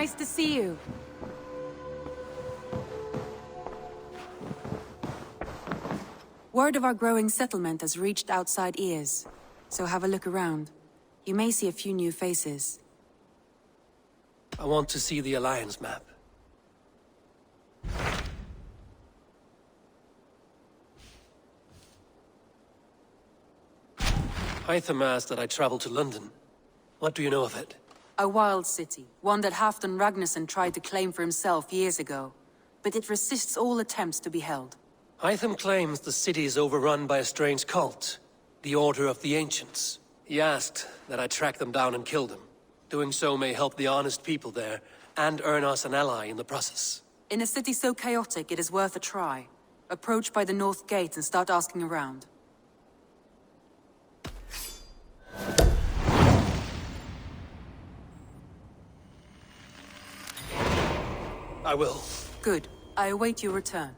Nice to see you. Word of our growing settlement has reached outside ears, so have a look around. You may see a few new faces. I want to see the Alliance map. Hytham asked that I travel to London. What do you know of it? A wild city, one that Halfdan Ragnarsson tried to claim for himself years ago. But it resists all attempts to be held. Hytham claims the city is overrun by a strange cult, the Order of the Ancients. He asked that I track them down and kill them. Doing so may help the honest people there, and earn us an ally in the process. In a city so chaotic, it is worth a try. Approach by the North Gate and start asking around. I will. Good. I await your return.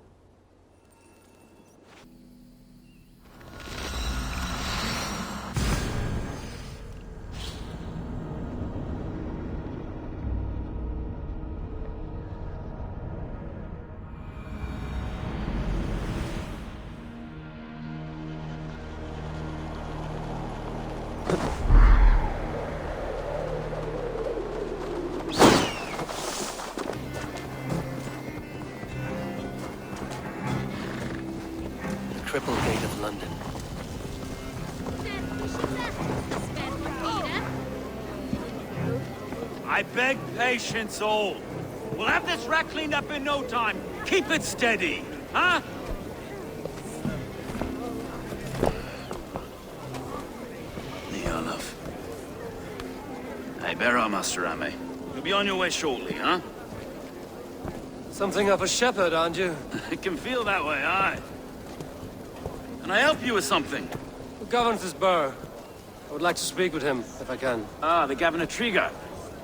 Triple Gate of London. I beg patience, all. We'll have this wreck cleaned up in no time. Keep it steady, huh? Neolov. Hey, bear our Master Ame. You'll be on your way shortly, huh? Something of a shepherd, aren't you? It can feel that way, aye. Can I help you with something? Who governs this burgh? I would like to speak with him, if I can. Ah, the Governor Trigger.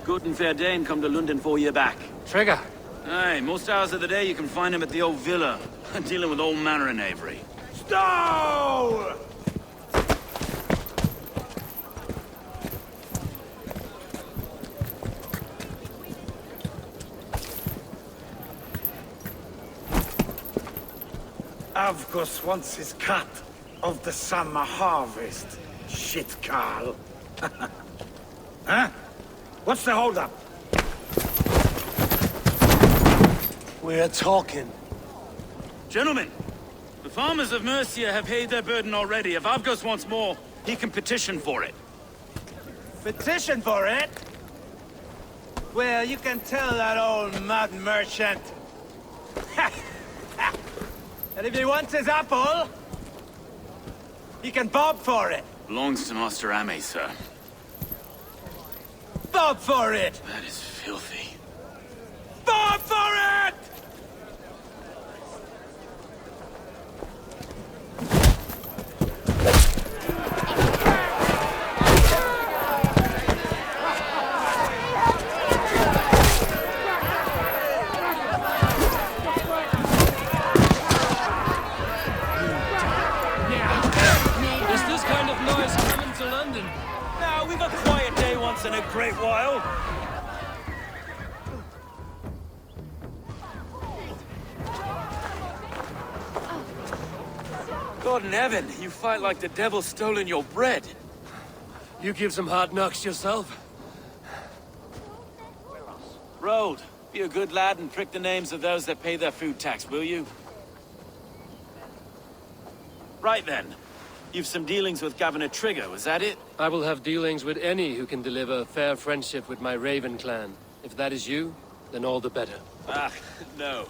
Good and fair Dane come to London 4 year back. Trigger! Aye, most hours of the day you can find him at the old villa, dealing with all manner in Avery. Stow! Avgos wants his cut of the summer harvest. Shit, Carl. Huh? What's the holdup? We're talking. Gentlemen, the farmers of Mercia have paid their burden already. If Avgos wants more, he can petition for it. Petition for it? Well, you can tell that old mud merchant. And if he wants his apple, he can bob for it. Belongs to Master Ame, sir. Bob for it! That is filthy. Bob for it! Is this kind of noise coming to London? Now, we've a quiet day once in a great while. God in heaven, you fight like the devil's stolen your bread. You give some hard knocks yourself? Road, be a good lad and prick the names of those that pay their food tax, will you? Right then. You've some dealings with Governor Trigger, was that it? I will have dealings with any who can deliver fair friendship with my Raven clan. If that is you, then all the better. Ah, no.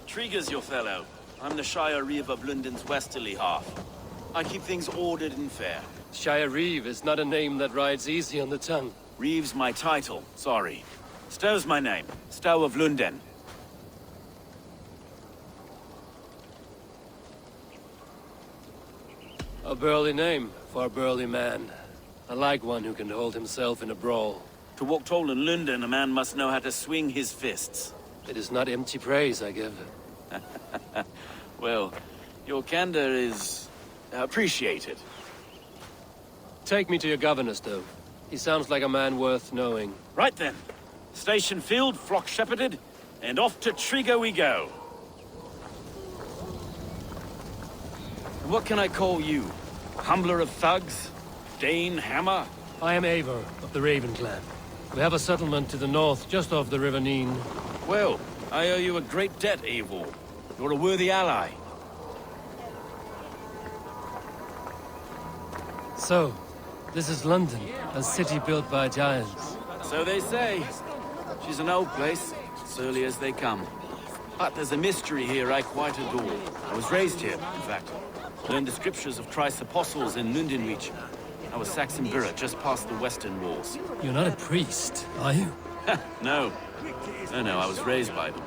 Trigger's your fellow. I'm the Shire Reeve of London's westerly half. I keep things ordered and fair. Shire Reeve is not a name that rides easy on the tongue. Reeve's my title, sorry. Stow's my name. Stow of London. A burly name for a burly man. I like one who can hold himself in a brawl. To walk tall in London, a man must know how to swing his fists. It is not empty praise I give. Well, your candor is appreciated. Take me to your governor, Stowe. He sounds like a man worth knowing. Right then. Station filled, flock shepherded, and off to Triga we go. And what can I call you? Humbler of thugs? Dane Hammer? I am Eivor of the Raven clan. We have a settlement to the north, just off the River Neen. Well, I owe you a great debt, Eivor. You're a worthy ally. So, this is London, a city built by giants. So they say. She's an old place, surly as they come. But there's a mystery here I quite adore. I was raised here, in fact. Learned the scriptures of Christ's apostles in Lundenreach. I was Saxon Borough, just past the western walls. You're not a priest, are you? No. No, I was raised by them.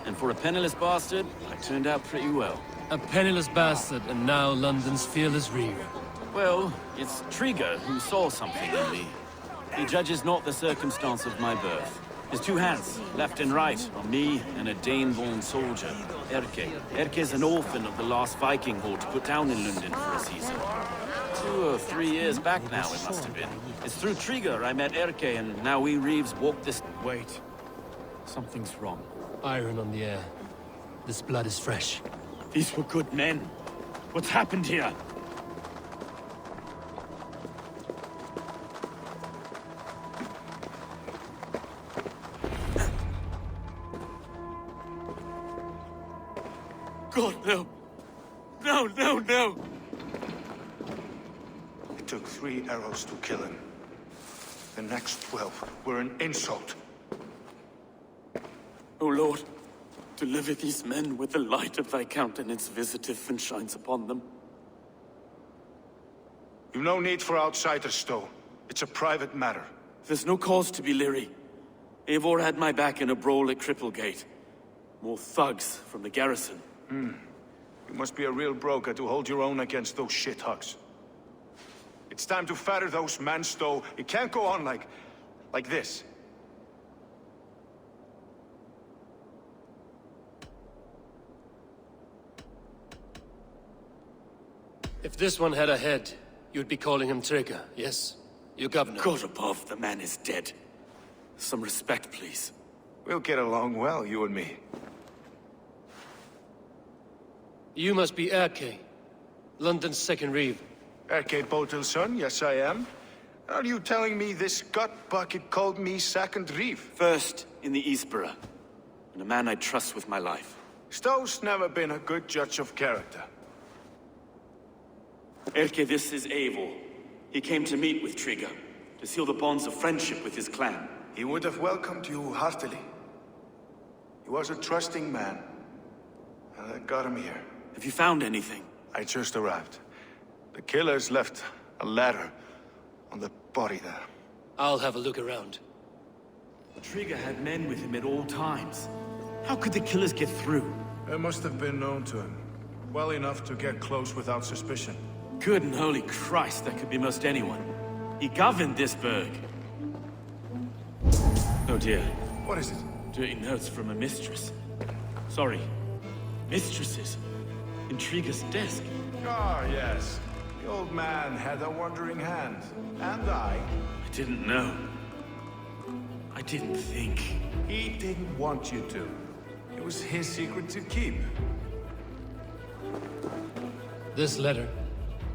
And for a penniless bastard, I turned out pretty well. A penniless bastard, and now London's fearless reeve. Well, it's Triga who saw something in me. He judges not the circumstance of my birth. His two hands, left and right, on me and a Dane-born soldier, Erke. Erke's an orphan of the last Viking horde put down in London for a season. 2 or 3 years back now, it must have been. It's through Triga I met Erke, and now we Reeves walk this... Wait. Something's wrong. Iron on the air. This blood is fresh. These were good men. What's happened here? God, no. No, no, no! It took 3 arrows to kill him. The next 12 were an insult. O Lord, deliver these men with the light of thy countenance visiteth and shines upon them. You've no need for outsiders, Stowe. It's a private matter. There's no cause to be leery. Eivor had my back in a brawl at Cripplegate. More thugs from the garrison. You must be a real broker to hold your own against those shithugs. It's time to fetter those men, Stowe. It can't go on like this. If this one had a head, you'd be calling him Trigger, yes? Your governor. God above, the man is dead. Some respect, please. We'll get along well, you and me. You must be Erke, London's second reeve. Erke Botel's son, yes I am. Are you telling me this gut bucket called me second reeve? First in the Eastborough, and a man I trust with my life. Stowe's never been a good judge of character. Erke, this is Eivor. He came to meet with Triga, to seal the bonds of friendship with his clan. He would have welcomed you heartily. He was a trusting man, and I got him here. Have you found anything? I just arrived. The killers left a ladder on the body there. I'll have a look around. Triga had men with him at all times. How could the killers get through? It must have been known to him. Well enough to get close without suspicion. Good and holy Christ, that could be most anyone. He governed this burg. Oh dear. What is it? Dirty notes from a mistress. Sorry. Mistresses. In Triga's desk. Ah, yes. The old man had a wandering hand. And I didn't know. I didn't think. He didn't want you to. It was his secret to keep. This letter.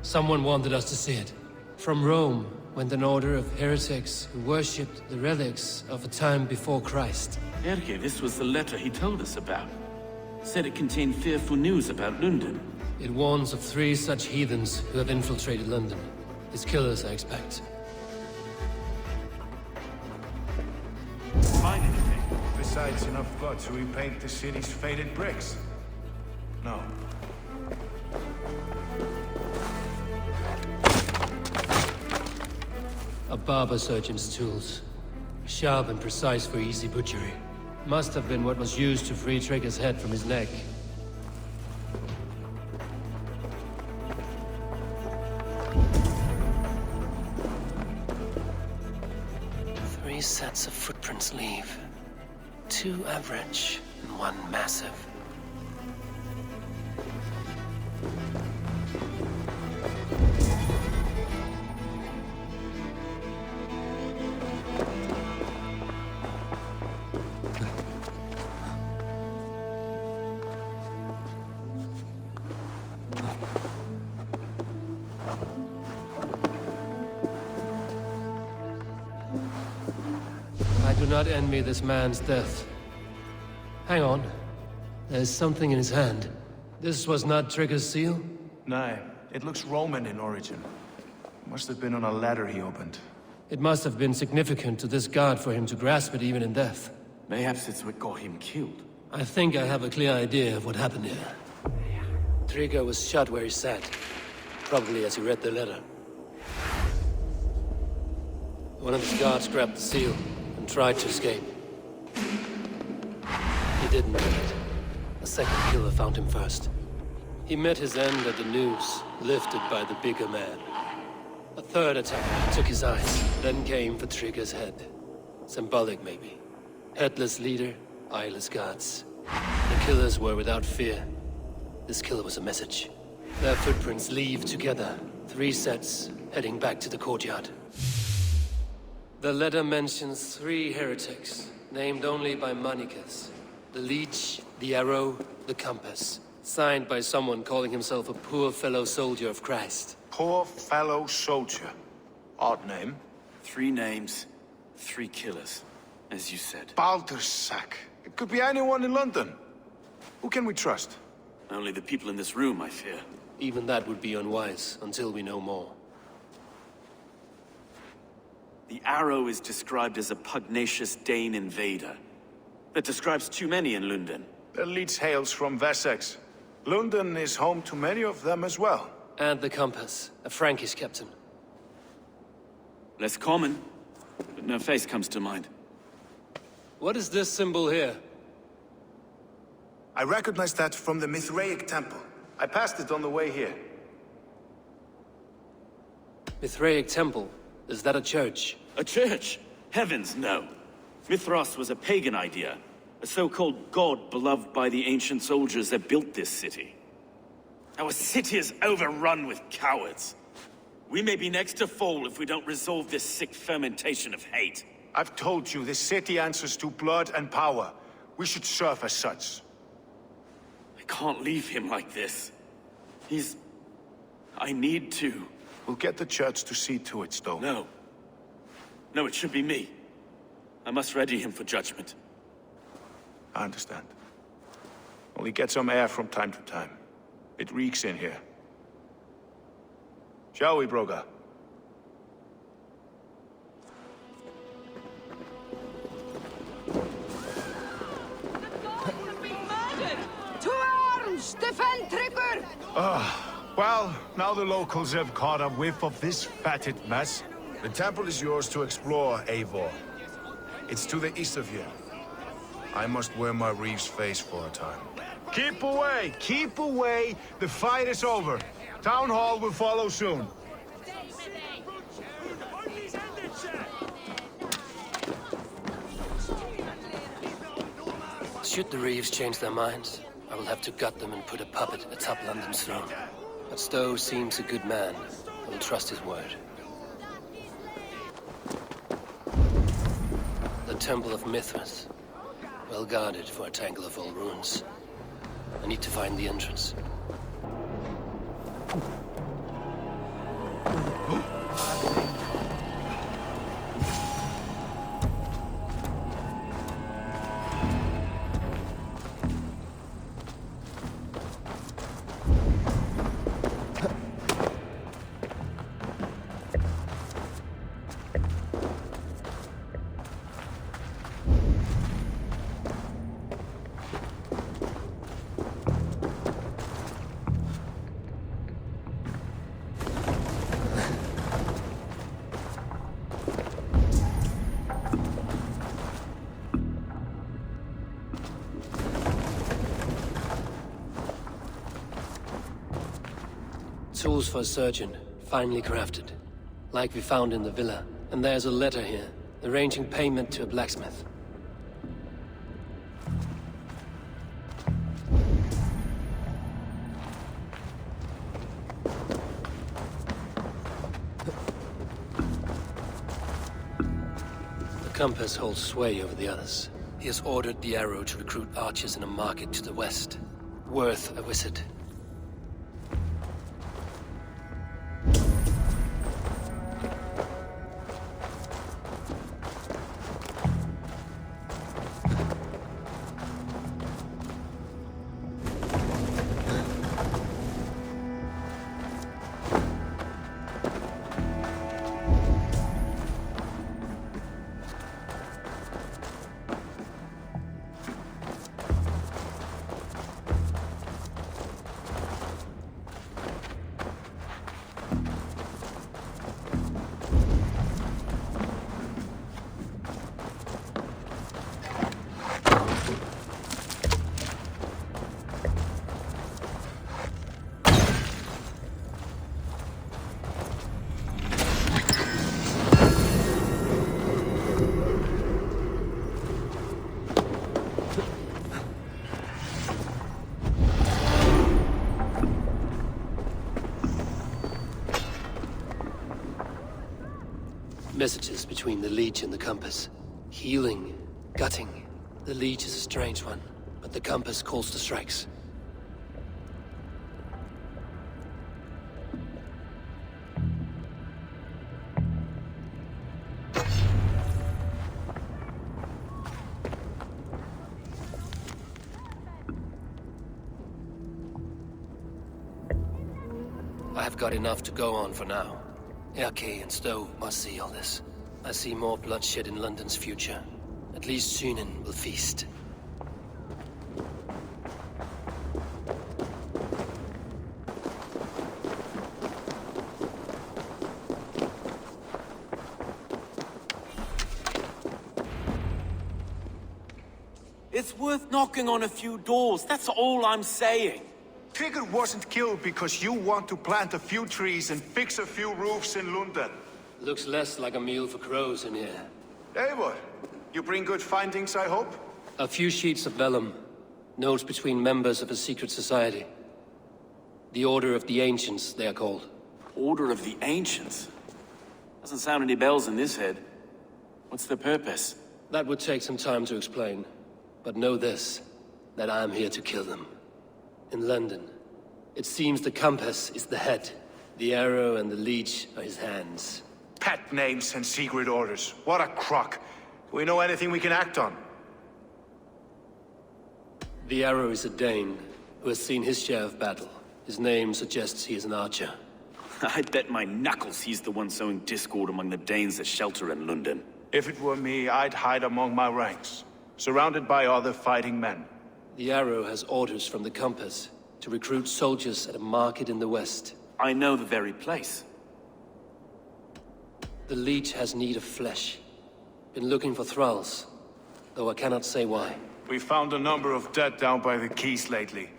Someone wanted us to see it. From Rome went an order of heretics who worshipped the relics of a time before Christ. Erke, this was the letter he told us about. Said it contained fearful news about London. It warns of 3 such heathens who have infiltrated London. His killers, I expect. Find anything? Besides enough blood to repaint the city's faded bricks. No. A barber surgeon's tools. Sharp and precise for easy butchery. Must have been what was used to free Trigger's head from his neck. Three sets of footprints leave. 2 average and 1 massive. not envy this man's death. Hang on. There's something in his hand. This was not Trigger's seal? No, it looks Roman in origin. Must have been on a ladder he opened. It must have been significant to this god for him to grasp it even in death. Mayhaps it's what got him killed. I think I have a clear idea of what happened here. Trigger was shot where he sat. Probably as he read the letter. One of his guards grabbed the seal and tried to escape. He didn't make it. A second killer found him first. He met his end at the noose, lifted by the bigger man. A third attacker took his eyes, then came for Trigger's head. Symbolic, maybe. Headless leader, eyeless guards. The killers were without fear. This kill was a message. Their footprints leave together. 3 sets, heading back to the courtyard. The letter mentions 3 heretics, named only by Manicus. The Leech, the Arrow, the Compass. Signed by someone calling himself a poor fellow soldier of Christ. Poor fellow soldier. Odd name. 3 names, 3 killers, as you said. Baldersack. It could be anyone in London. Who can we trust? Only the people in this room, I fear. Even that would be unwise, until we know more. The Arrow is described as a pugnacious Dane invader. That describes too many in London. The Leech hails from Wessex. London is home to many of them as well. And the Compass, a Frankish captain. Less common, but no face comes to mind. What is this symbol here? I recognize that from the Mithraic temple. I passed it on the way here. Mithraic temple? Is that a church? A church? Heavens, no. Mithras was a pagan idea. A so-called god beloved by the ancient soldiers that built this city. Our city is overrun with cowards. We may be next to fall if we don't resolve this sick fermentation of hate. I've told you, this city answers to blood and power. We should serve as such. I can't leave him like this. I need to. We'll get the church to see to it, Stowe. No. No, it should be me. I must ready him for judgment. I understand. Only get some air from time to time. It reeks in here. Shall we, Broga? To arms! Defend Trigger! Well, now the locals have caught a whiff of this fatted mess. The temple is yours to explore, Eivor. It's to the east of here. I must wear my Reeve's face for a time. Keep away! Keep away! The fight is over. Town Hall will follow soon. Should the Reeves change their minds, I will have to gut them and put a puppet atop London's throne. But Stowe seems a good man. I will trust his word. The Temple of Mithras. Well guarded for a tangle of old ruins. I need to find the entrance. Tools for a surgeon, finely crafted. Like we found in the villa. And there's a letter here, arranging payment to a blacksmith. The compass holds sway over the others. He has ordered the Arrow to recruit archers in a market to the west. Worth a visit. Messages between the Leech and the Compass. Healing, gutting. The Leech is a strange one, but the Compass calls the strikes. I have got enough to go on for now. Erke and Stowe must see all this. I see more bloodshed in London's future. At least Sunan will feast. It's worth knocking on a few doors, that's all I'm saying. Trigger wasn't killed because you want to plant a few trees and fix a few roofs in London. Looks less like a meal for crows in here. Eivor, you bring good findings, I hope? A few sheets of vellum. Notes between members of a secret society. The Order of the Ancients, they are called. Order of the Ancients? Doesn't sound any bells in this head. What's the purpose? That would take some time to explain. But know this, that I am here to kill them. In London, it seems the Compass is the head. The arrow and the leech are his hands. Pet names and secret orders. What a crock. Do we know anything we can act on? The arrow is a Dane, who has seen his share of battle. His name suggests he is an archer. I bet my knuckles he's the one sowing discord among the Danes that shelter in London. If it were me, I'd hide among my ranks, surrounded by other fighting men. The arrow has orders from the Compass to recruit soldiers at a market in the west. I know the very place. The leech has need of flesh. Been looking for thralls, though I cannot say why. We found a number of dead down by the quays lately,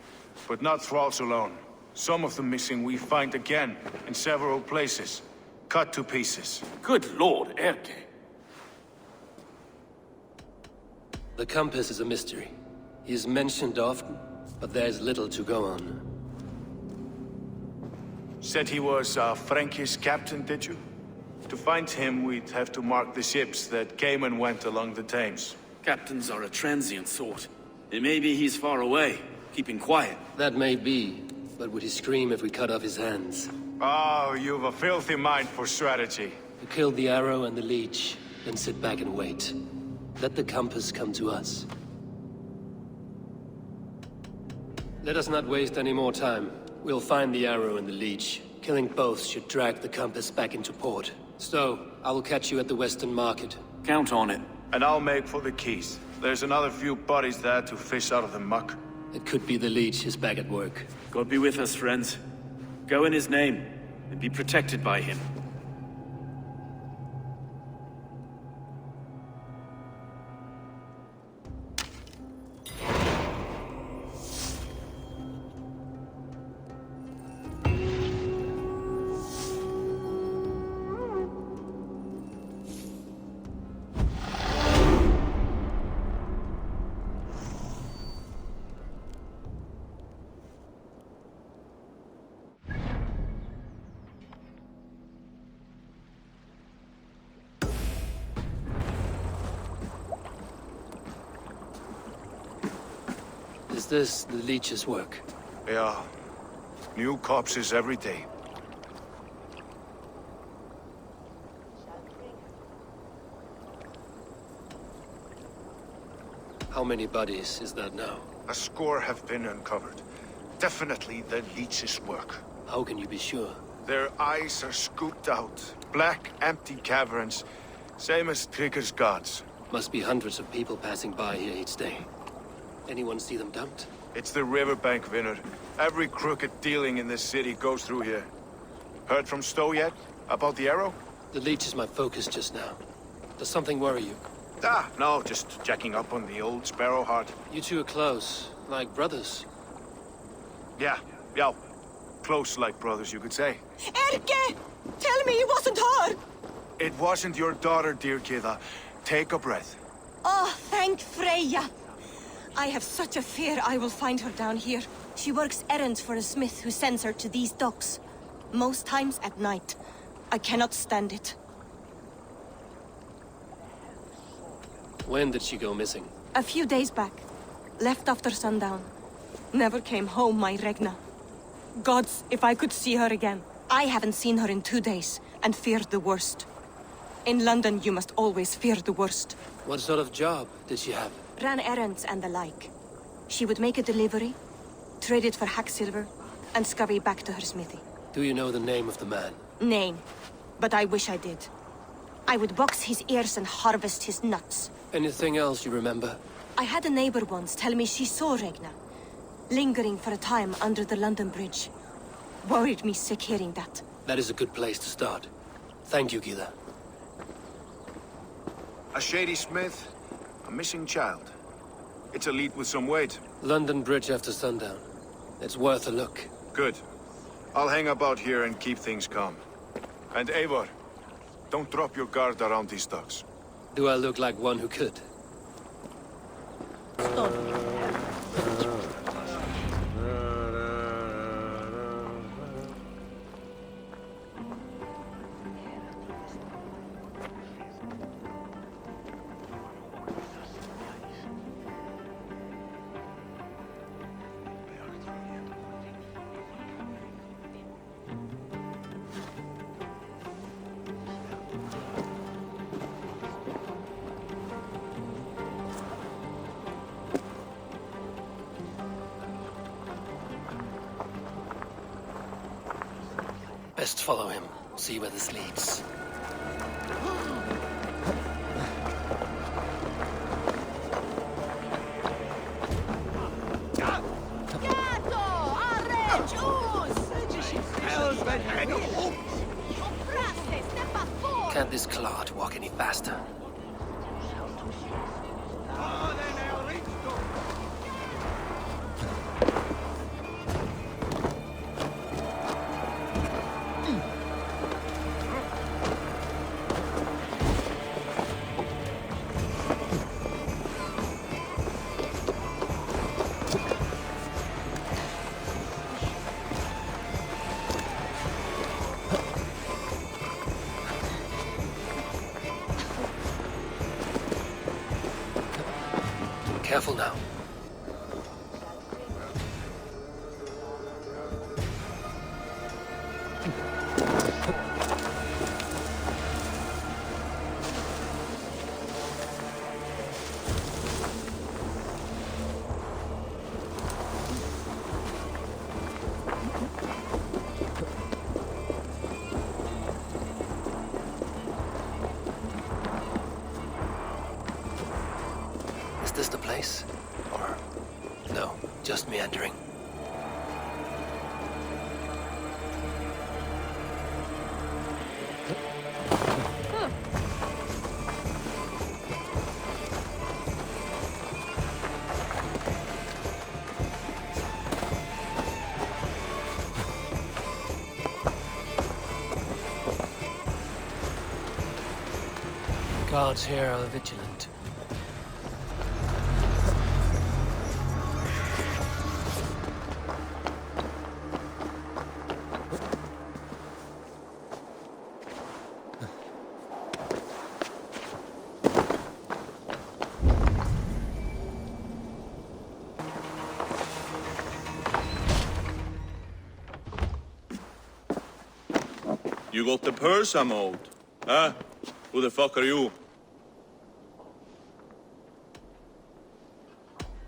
but not thralls alone. Some of the missing we find again in several places, cut to pieces. Good lord, Erke. The Compass is a mystery. He is mentioned often, but there is little to go on. Said he was a Frankish captain, did you? To find him, we'd have to mark the ships that came and went along the Thames. Captains are a transient sort. It may be he's far away, keeping quiet. That may be, but would he scream if we cut off his hands? Oh, you've a filthy mind for strategy. We kill the arrow and the leech, then sit back and wait. Let the Compass come to us. Let us not waste any more time. We'll find the arrow and the leech. Killing both should drag the Compass back into port. Stowe, I will catch you at the Western Market. Count on it. And I'll make for the quays. There's another few bodies there to fish out of the muck. It could be the leech is back at work. God be with us, friends. Go in his name, and be protected by him. Is this the leech's work? Yeah. New corpses every day. How many bodies is that now? A score have been uncovered. Definitely the leech's work. How can you be sure? Their eyes are scooped out. Black, empty caverns. Same as Trigger's gods. Must be hundreds of people passing by here each day. Anyone see them dumped? It's the riverbank, Vinod. Every crooked dealing in this city goes through here. Heard from Stowe yet? About the arrow? The leech is my focus just now. Does something worry you? Ah, no, just checking up on the old Sparrowheart. You two are close, like brothers. Yeah. Close like brothers, you could say. Erke! Tell me it wasn't her! It wasn't your daughter, dear Kida. Take a breath. Oh, thank Freya. I have such a fear I will find her down here. She works errands for a smith who sends her to these docks. Most times at night. I cannot stand it. When did she go missing? A few days back. Left after sundown. Never came home, my Regna. Gods, if I could see her again. I haven't seen her in 2 days, and feared the worst. In London, you must always fear the worst. What sort of job did she have? Ran errands and the like. She would make a delivery, trade it for hack silver, and scurry back to her smithy. Do you know the name of the man? Name. But I wish I did. I would box his ears and harvest his nuts. Anything else you remember? I had a neighbor once tell me she saw Regna, lingering for a time under the London Bridge. Worried me sick hearing that. That is a good place to start. Thank you, Gila. A shady smith, a missing child. It's a lead with some weight. London Bridge after sundown. It's worth a look. Good. I'll hang about here and keep things calm. And Eivor, don't drop your guard around these thugs. Do I look like one who could? Best follow him, see where this leads. Can't this clod walk any faster? Careful now. Is this the place? Or... no, just meandering. Guards here are vigilant. You got the purse I'm owed? Huh? Who the fuck are you?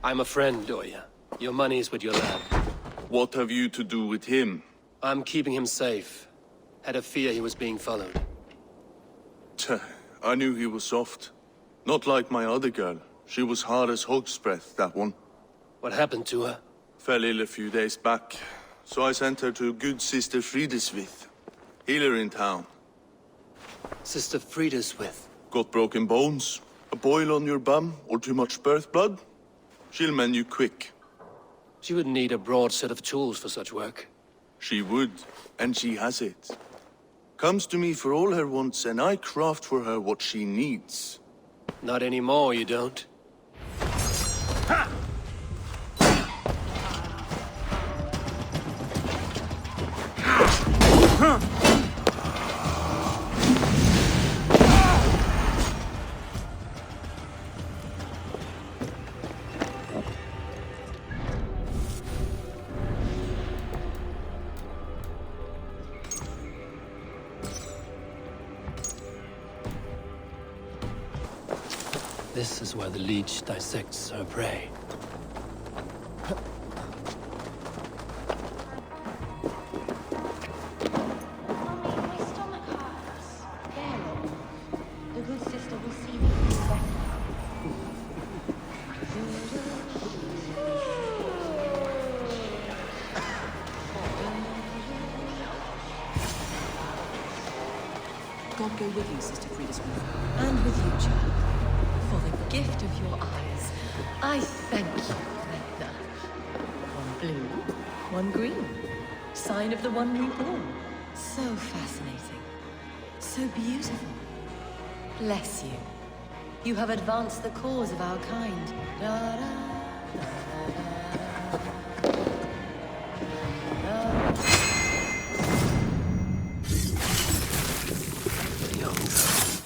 I'm a friend, Oya. Your money's with your lad. What have you to do with him? I'm keeping him safe. Had a fear he was being followed. Tch, I knew he was soft. Not like my other girl. She was hard as hog's breath, that one. What happened to her? Fell ill a few days back. So I sent her to good Sister Frideswith. Healer in town. Sister Frida's with. Got broken bones, a boil on your bum, or too much birth blood? She'll mend you quick. She would need a broad set of tools for such work. She would, and she has it. Comes to me for all her wants, and I craft for her what she needs. Not anymore, you don't. This is where the leech dissects her prey. My stomach hurts. There, look. The good sister will see me feel better. God go with you, Sister Frida Smith. And with you, child. For the gift of your eyes. I thank you, Edna. One blue, one green. Sign of the one reborn. So fascinating. So beautiful. Bless you. You have advanced the cause of our kind. Da, da, da, da, da, da. The young girl.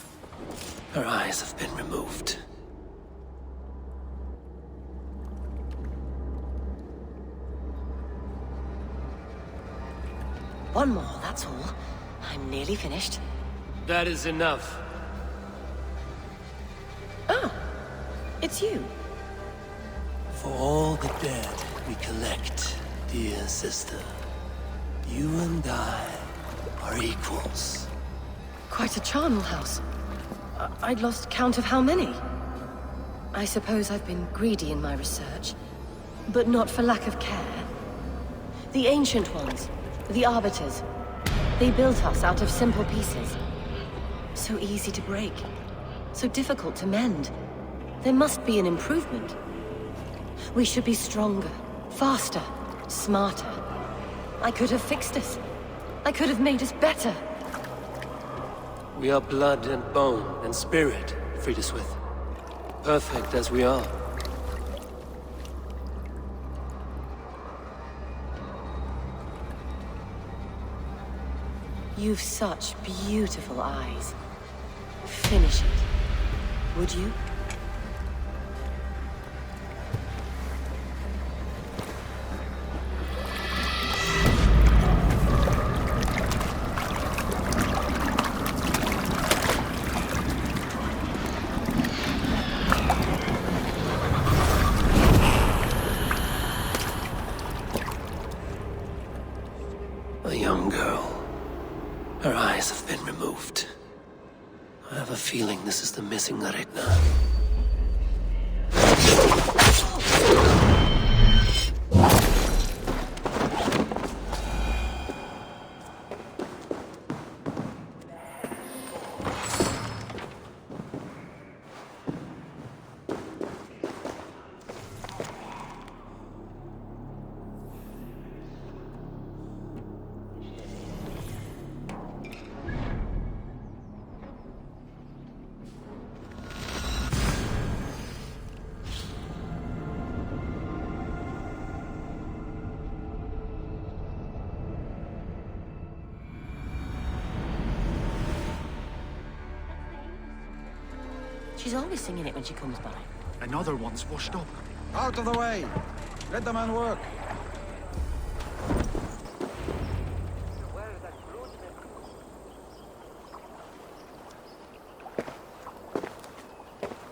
Her eyes have been removed. One more, that's all. I'm nearly finished. That is enough. Ah, it's you. For all the dead we collect, dear sister, you and I are equals. Quite a charnel house. I'd lost count of how many. I suppose I've been greedy in my research, but not for lack of care. The Ancient Ones, the Arbiters, they built us out of simple pieces. So easy to break, so difficult to mend. There must be an improvement. We should be stronger, faster, smarter. I could have fixed us. I could have made us better. We are blood and bone and spirit, Frida Smith. Perfect as we are. You've such beautiful eyes. Finish it, would you? A young girl. Her eyes have been removed. I have a feeling this is the missing Retna. She's always singing it when she comes by. Another one's washed up. Out of the way! Let the man work.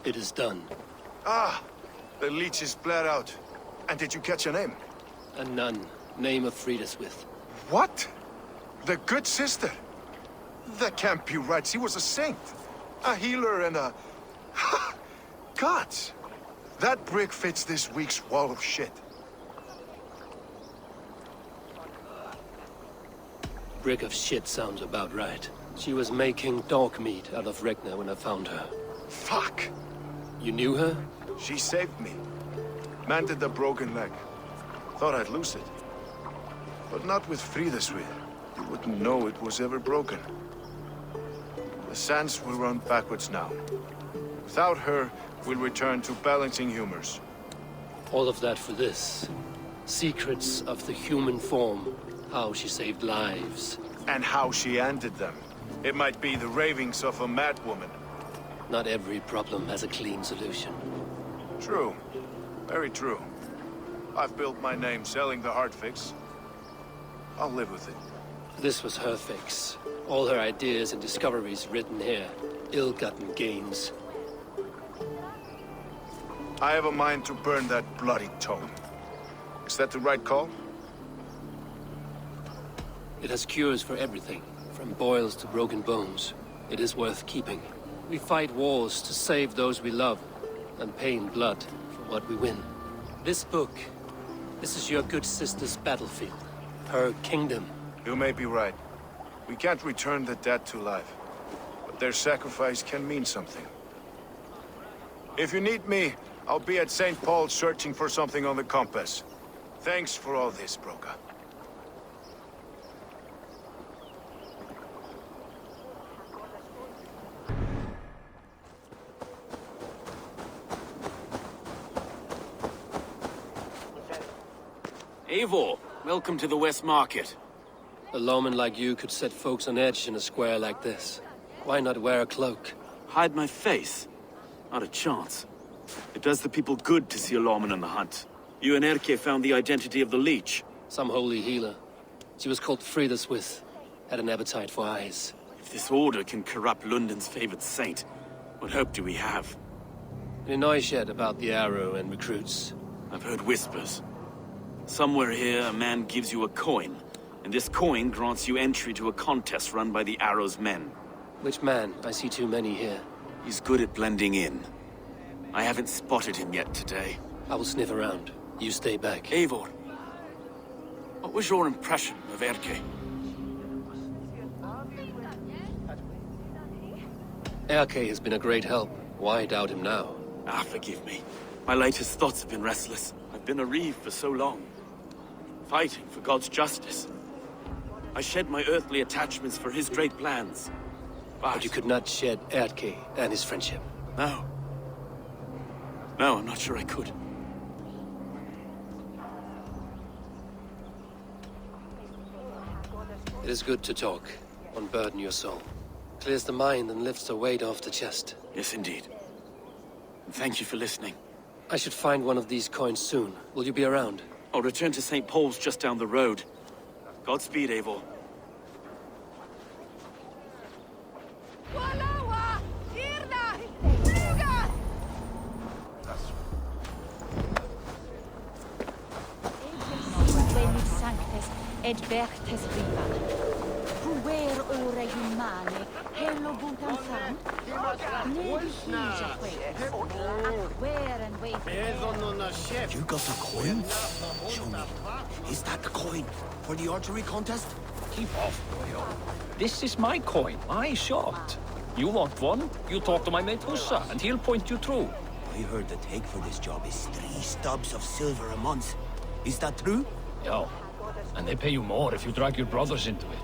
It is done. Ah! The leech is bled out. And did you catch her name? A nun, name of Frida Smith. What? The good sister? That can't be right. She was a saint. A healer and a... Gods! That brick fits this week's wall of shit. Brick of shit sounds about right. She was making dog meat out of Regna when I found her. Fuck! You knew her? She saved me. Mended the broken leg. Thought I'd lose it. But not with Frida's wheel. You wouldn't know it was ever broken. The sands will run backwards now. Without her, we'll return to balancing humors. All of that for this. Secrets of the human form. How she saved lives. And how she ended them. It might be the ravings of a madwoman. Not every problem has a clean solution. True. Very true. I've built my name selling the heart fix. I'll live with it. This was her fix. All her ideas and discoveries written here. Ill-gotten gains. I have a mind to burn that bloody tome. Is that the right call? It has cures for everything, from boils to broken bones. It is worth keeping. We fight wars to save those we love, and pay in blood for what we win. This book, this is your good sister's battlefield. Her kingdom. You may be right. We can't return the dead to life. But their sacrifice can mean something. If you need me, I'll be at St. Paul's searching for something on the compass. Thanks for all this, Broca. Eivor, welcome to the West Market. A lawman like you could set folks on edge in a square like this. Why not wear a cloak? Hide my face? Not a chance. It does the people good to see a lawman on the hunt. You and Erke found the identity of the leech. Some holy healer. She was called Frida Swith. Had an appetite for eyes. If this order can corrupt London's favored saint, what hope do we have? Any noise yet about the arrow and recruits? I've heard whispers. Somewhere here, a man gives you a coin, and this coin grants you entry to a contest run by the Arrow's men. Which man? I see too many here. He's good at blending in. I haven't spotted him yet today. I will sniff around. You stay back. Eivor, what was your impression of Erke? Erke has been a great help. Why doubt him now? Ah, forgive me. My latest thoughts have been restless. I've been a reeve for so long. Fighting for God's justice. I shed my earthly attachments for his great plans. But you could not shed Erke and his friendship. No. No, I'm not sure I could. It is good to talk. Unburden your soul. Clears the mind and lifts the weight off the chest. Yes, indeed. And thank you for listening. I should find one of these coins soon. Will you be around? I'll return to St. Paul's just down the road. Godspeed, Eivor. Ed vertes riva. Puer ore humane, hello butan fan. Ned hija where and wait. You got the coin? Show me. Is that the coin for the archery contest? Keep off, boyo. This is my coin, my shot. You want one? You talk to my mate Hussa, and he'll point you through. I heard the take for this job is 3 stubs of silver a month. Is that true? Yeah. And they pay you more if you drag your brothers into it.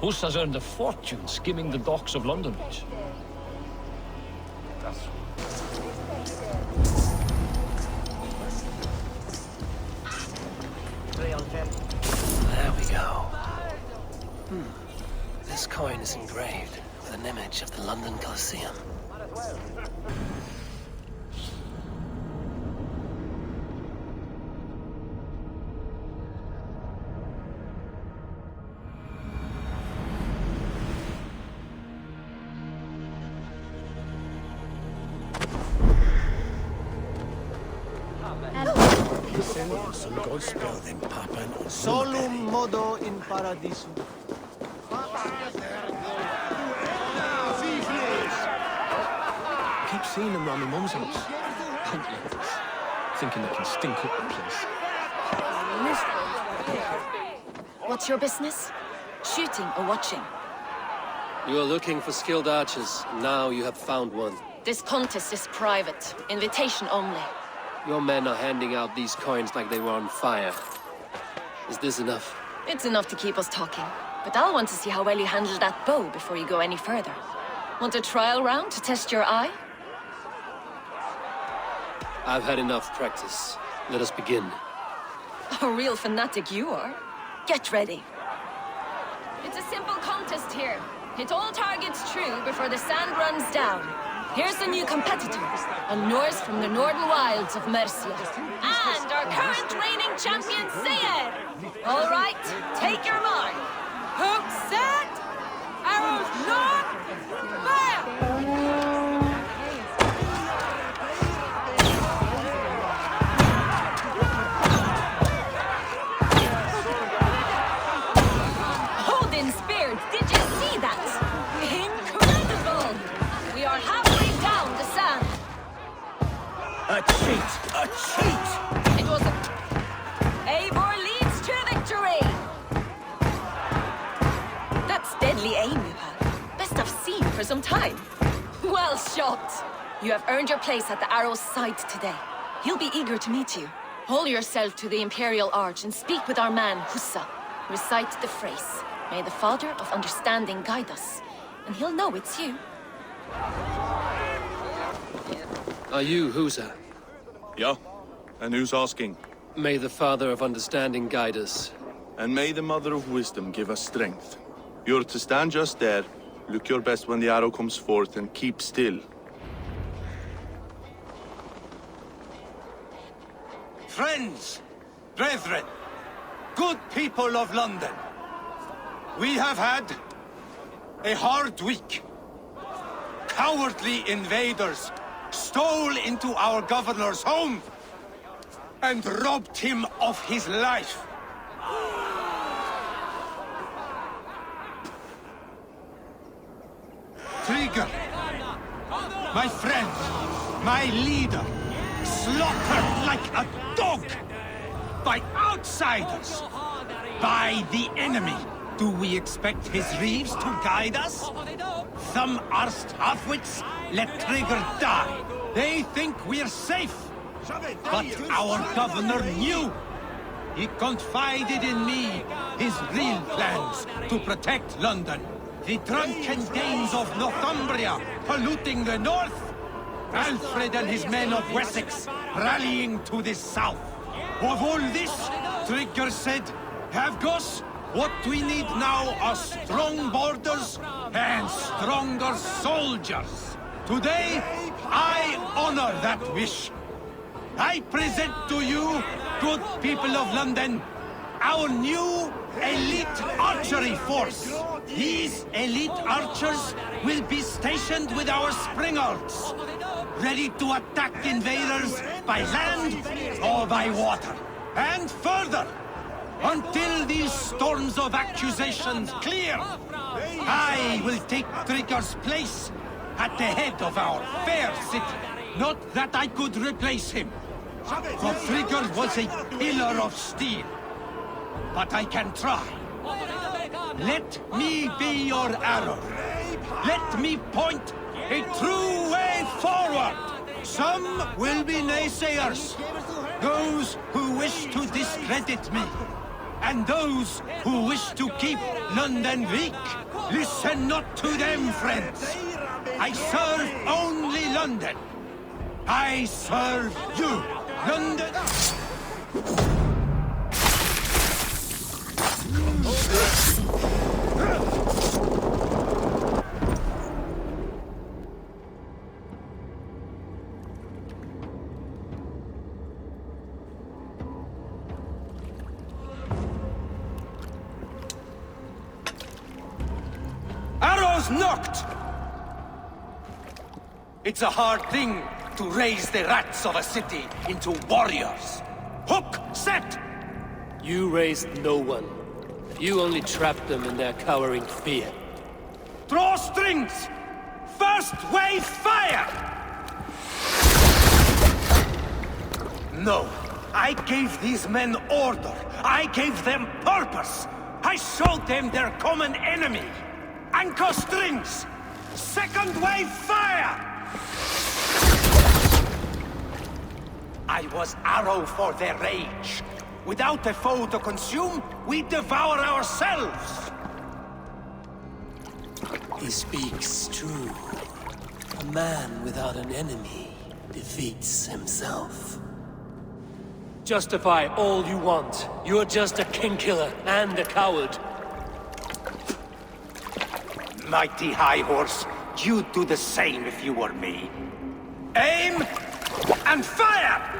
Hussa's earned a fortune skimming the docks of London Beach. There we go. This coin is engraved with an image of the London Colosseum. Some God spell them, Papa. Solum modo in paradiso. Keep seeing them round my mum's house. Puntlanders, thinking they can stink up the place. What's your business? Shooting or watching? You are looking for skilled archers. Now you have found one. This contest is private. Invitation only. Your men are handing out these coins like they were on fire. Is this enough? It's enough to keep us talking. But I'll want to see how well you handle that bow before you go any further. Want a trial round to test your eye? I've had enough practice. Let us begin. A real fanatic you are. Get ready. It's a simple contest here. Hit all targets true before the sand runs down. Here's the new competitors, a Norse from the northern wilds of Mercia. And our current reigning champion, Seir! All right, take your mark. Hook set! Arrows locked! Fire! Lord, did you see that? Incredible! We are halfway down the sand. A cheat! A cheat! It was a... Eivor leads to victory! That's deadly aim you have. Best I've seen for some time. Well shot! You have earned your place at the Arrow's side today. He'll be eager to meet you. Hold yourself to the Imperial Arch and speak with our man, Hussa. Recite the phrase. May the Father of Understanding guide us. And he'll know it's you. Are you Husa? Yeah? And who's asking? May the Father of Understanding guide us. And may the Mother of Wisdom give us strength. You're to stand just there, look your best when the arrow comes forth, and keep still. Friends, brethren, good people of London, we have had a hard week. Cowardly invaders stole into our governor's home and robbed him of his life. Trigger, my friend, my leader, slaughtered like a dog by outsiders, by the enemy. Do we expect his reeves to guide us? Some arsed halfwits let Trigger die. They think we're safe. But our governor knew. He confided in me his real plans to protect London. The drunken Danes of Northumbria polluting the north. Alfred and his men of Wessex rallying to the south. Of all this, Trigger said, Havgos, what we need now are strong borders and stronger soldiers. Today, I honor that wish. I present to you, good people of London, our new elite archery force. These elite archers will be stationed with our springards, ready to attack invaders by land or by water. And further, until these storms of accusations clear, I will take Trigger's place at the head of our fair city. Not that I could replace him, for Trigger was a pillar of steel. But I can try. Let me be your arrow. Let me point a true way forward. Some will be naysayers, those who wish to discredit me, and those who wish to keep London weak. Listen not to them, friends. I serve only London. I serve you, London. Arrows knocked! It's a hard thing to raise the rats of a city into warriors. Hook set! You raised no one. You only trapped them in their cowering fear. Draw strings! First wave fire! No, I gave these men order. I gave them purpose. I showed them their common enemy. Anchor strings! Second wave fire! I was arrow for their rage. Without a foe to consume, we devour ourselves. He speaks true. A man without an enemy defeats himself. Justify all you want. You're just a king-killer and a coward. Mighty High Horse, you'd do the same if you were me. Aim and fire!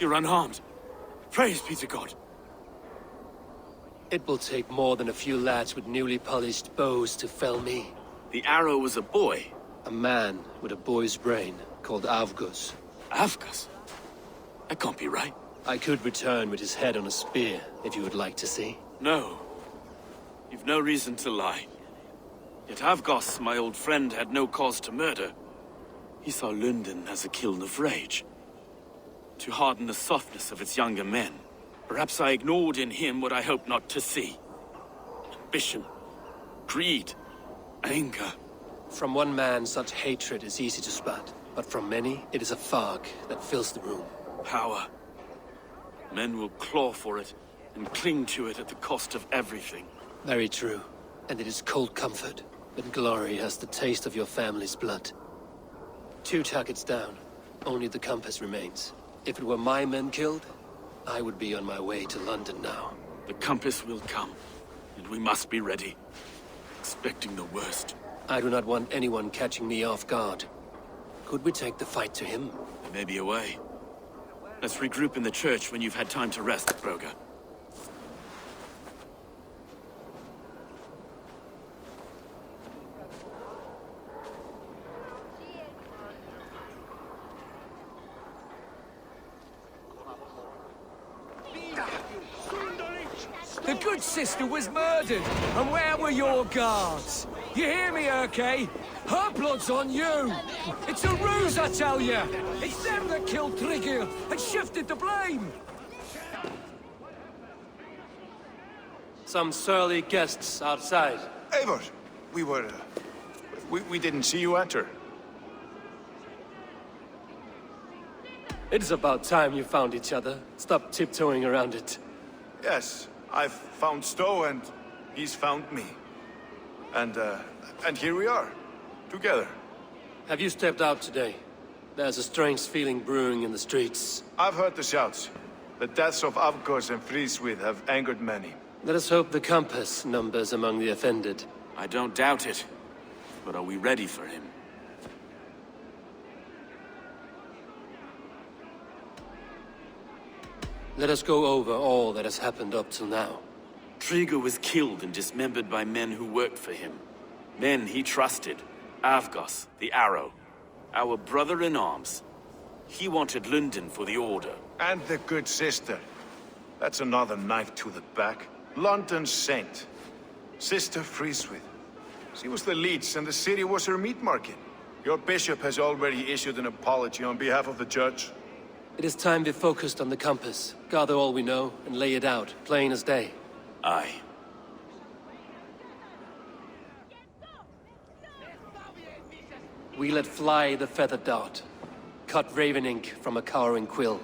You're unharmed. Praise be to God. It will take more than a few lads with newly polished bows to fell me. The arrow was a boy. A man with a boy's brain, called Avgus. Avgus? That can't be right. I could return with his head on a spear, if you would like to see. No. You've no reason to lie. Yet Avgos, my old friend, had no cause to murder. He saw London as a kiln of rage. To harden the softness of its younger men. Perhaps I ignored in him what I hoped not to see. Ambition, greed, anger. From one man, such hatred is easy to spot. But from many, it is a fog that fills the room. Power. Men will claw for it, and cling to it at the cost of everything. Very true. And it is cold comfort, when glory has the taste of your family's blood. 2 targets down. Only the compass remains. If it were my men killed, I would be on my way to London now. The compass will come, and we must be ready. Expecting the worst. I do not want anyone catching me off guard. Could we take the fight to him? There may be a way. Let's regroup in the church when you've had time to rest, Broga. The good sister was murdered, and where were your guards? You hear me, Urke? Her blood's on you! It's a ruse, I tell you! It's them that killed Trigger and shifted the blame! Some surly guests outside. Eivor, we didn't see you enter. It is about time you found each other. Stop tiptoeing around it. Yes, I've found Stowe and he's found me. And here we are, together. Have you stepped out today? There's a strange feeling brewing in the streets. I've heard the shouts. The deaths of Avgos and Friswith have angered many. Let us hope the compass numbers among the offended. I don't doubt it. But are we ready for him? Let us go over all that has happened up till now. Trigger was killed and dismembered by men who worked for him. Men he trusted. Avgos, the Arrow. Our brother-in-arms. He wanted London for the Order. And the good sister. That's another knife to the back. London's saint. Sister Friswith. She was the leech and the city was her meat market. Your bishop has already issued an apology on behalf of the church. It is time we focused on the compass. Gather all we know and lay it out, plain as day. Aye. We let fly the feathered dart. Cut raven ink from a cowering quill.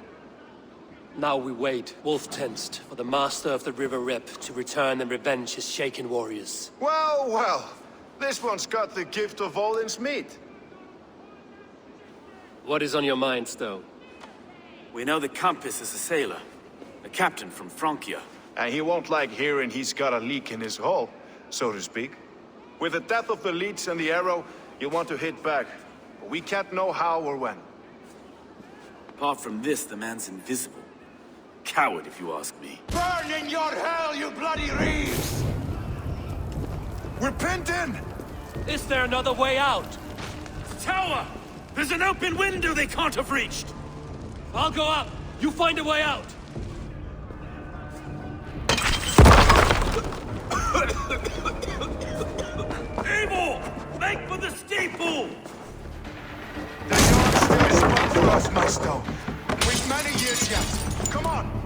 Now we wait, wolf-tensed, for the master of the River Rep to return and revenge his shaken warriors. Well, well. This one's got the gift of Odin's meat. What is on your mind, Stowe? We know the compass is a sailor. A captain from Francia. And he won't like hearing he's got a leak in his hull, so to speak. With the death of the leech and the arrow, you'll want to hit back. But we can't know how or when. Apart from this, the man's invisible. Coward, if you ask me. Burn in your hell, you bloody reeves! We're pinned in! Is there another way out? Tower! There's an open window they can't have reached! I'll go up! You find a way out! Eivor! Make for the steeple! The North still is one for us, my Stowe. We've many years yet. Come on!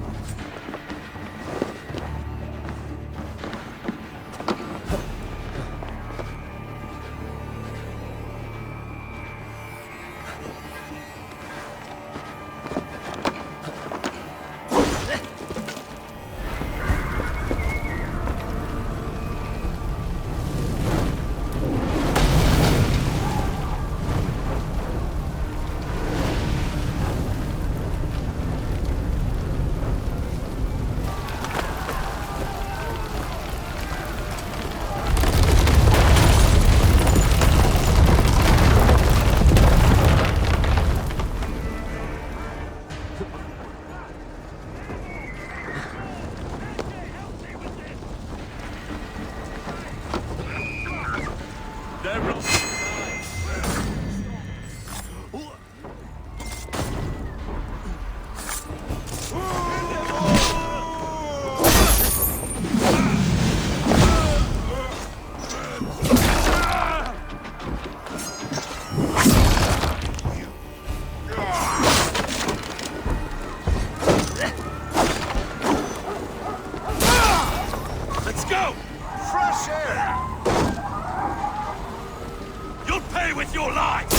away with your life!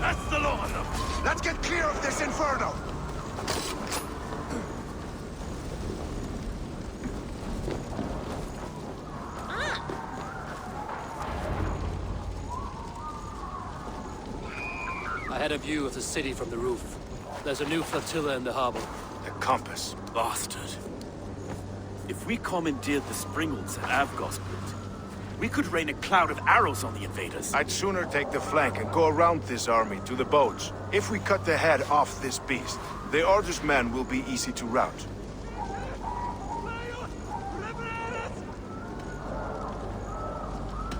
That's the lot of them! Let's get clear of this inferno! I had a view of the city from the roof. There's a new flotilla in the harbor. The compass. Bastard. If we commandeered the springles at Avgosport, we could rain a cloud of arrows on the invaders. I'd sooner take the flank and go around this army to the boats. If we cut the head off this beast, the Order's men will be easy to rout.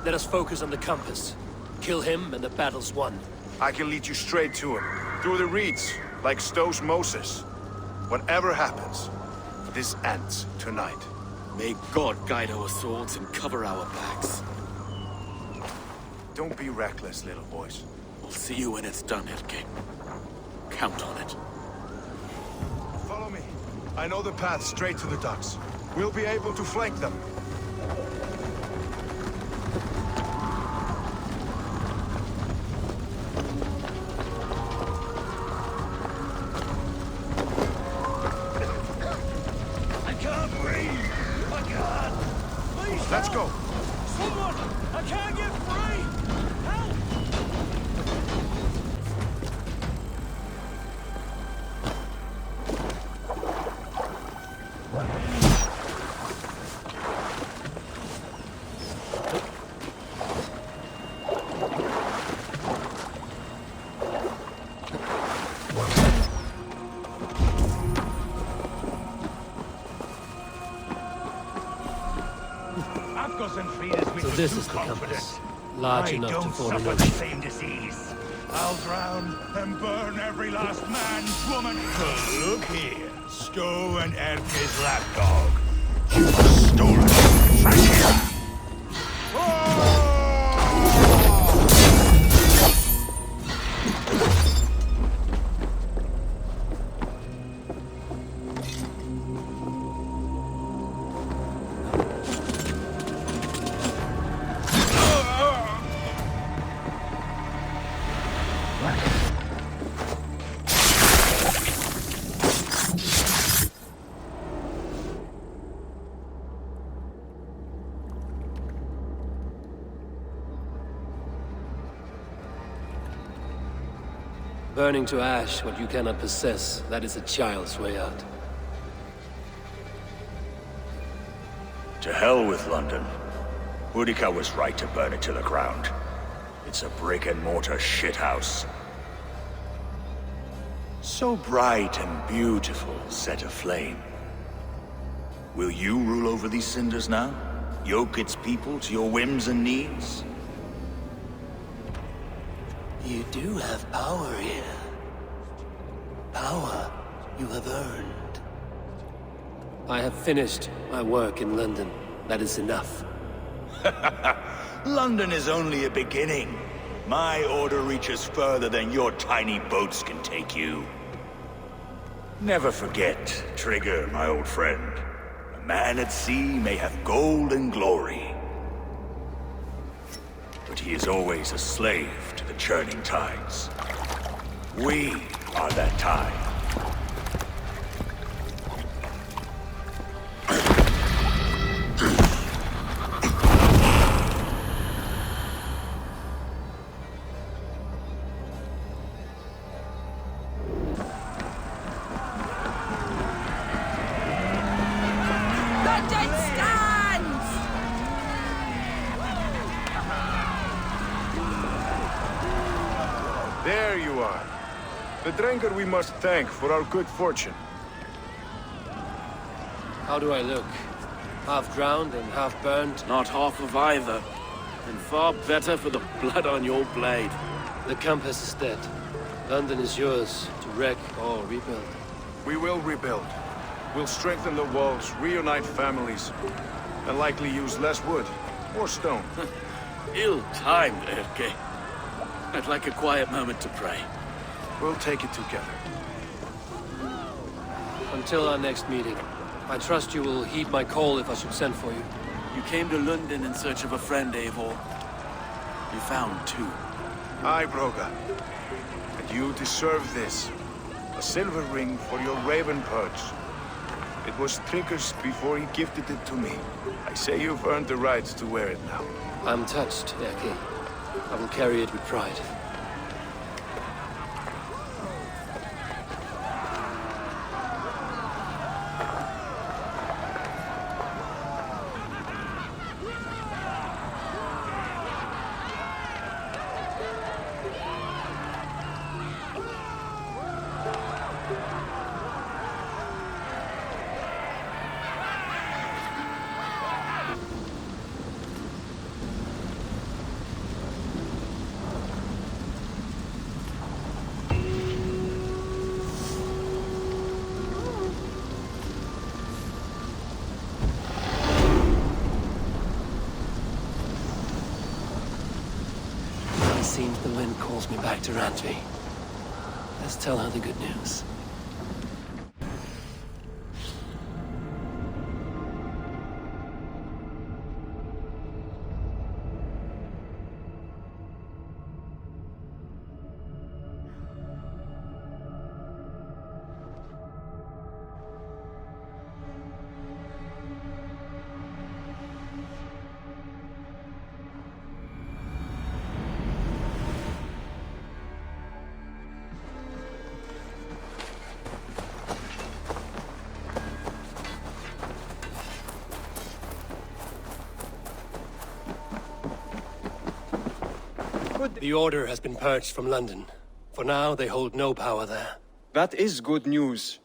Let us focus on the compass. Kill him and the battle's won. I can lead you straight to him. Through the reeds, like Stowe's Moses. Whatever happens, this ends tonight. May God guide our swords and cover our backs. Don't be reckless, little boys. We'll see you when it's done, Erke. Count on it. Follow me. I know the path straight to the docks. We'll be able to flank them. Let's go. Someone! I can't get free! Help! So this is the compass. Large enough to form an ocean. Same disease. I'll drown and burn every last man, woman. But look here, Stowe and Erke's lapdog. You have stolen it right here. Burning to ash what you cannot possess, that is a child's way out. To hell with London. Boudica was right to burn it to the ground. It's a brick-and-mortar shithouse. So bright and beautiful, set aflame. Will you rule over these cinders now? Yoke its people to your whims and needs? You do have power here. Power you have earned. I have finished my work in London. That is enough. London is only a beginning. My order reaches further than your tiny boats can take you. Never forget, Trigger, my old friend. A man at sea may have gold and glory, but he is always a slave to the churning tides. We are that tide. There you are. The Drengar we must thank for our good fortune. How do I look? Half drowned and half burned? Not half of either. And far better for the blood on your blade. The compass is dead. London is yours to wreck or rebuild. We will rebuild. We'll strengthen the walls, reunite families, and likely use less wood or stone. Ill-timed, Erke. I'd like a quiet moment to pray. We'll take it together. Until our next meeting, I trust you will heed my call if I should send for you. You came to London in search of a friend, Eivor. You found two. Aye, Broga. And you deserve this. A silver ring for your raven perch. It was Trinker's before he gifted it to me. I say you've earned the right to wear it now. I'm touched, Erki. I will carry it with pride. Seems the wind calls me back to Randvi. Let's tell her the good news. The Order has been purged from London. For now, they hold no power there. That is good news.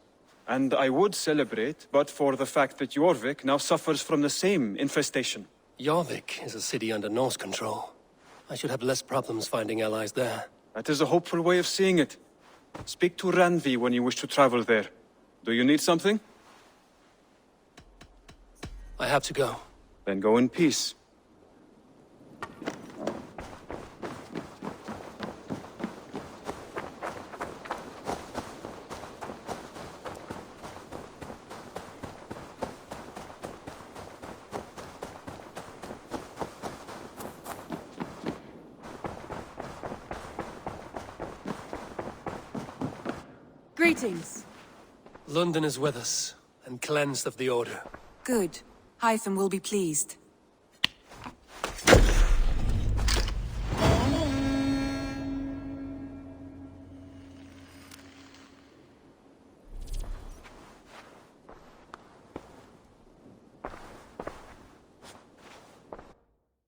And I would celebrate, but for the fact that Jorvik now suffers from the same infestation. Jorvik is a city under Norse control. I should have less problems finding allies there. That is a hopeful way of seeing it. Speak to Randvi when you wish to travel there. Do you need something? I have to go. Then go in peace. Greetings. London is with us, and cleansed of the Order. Good. Hytham will be pleased.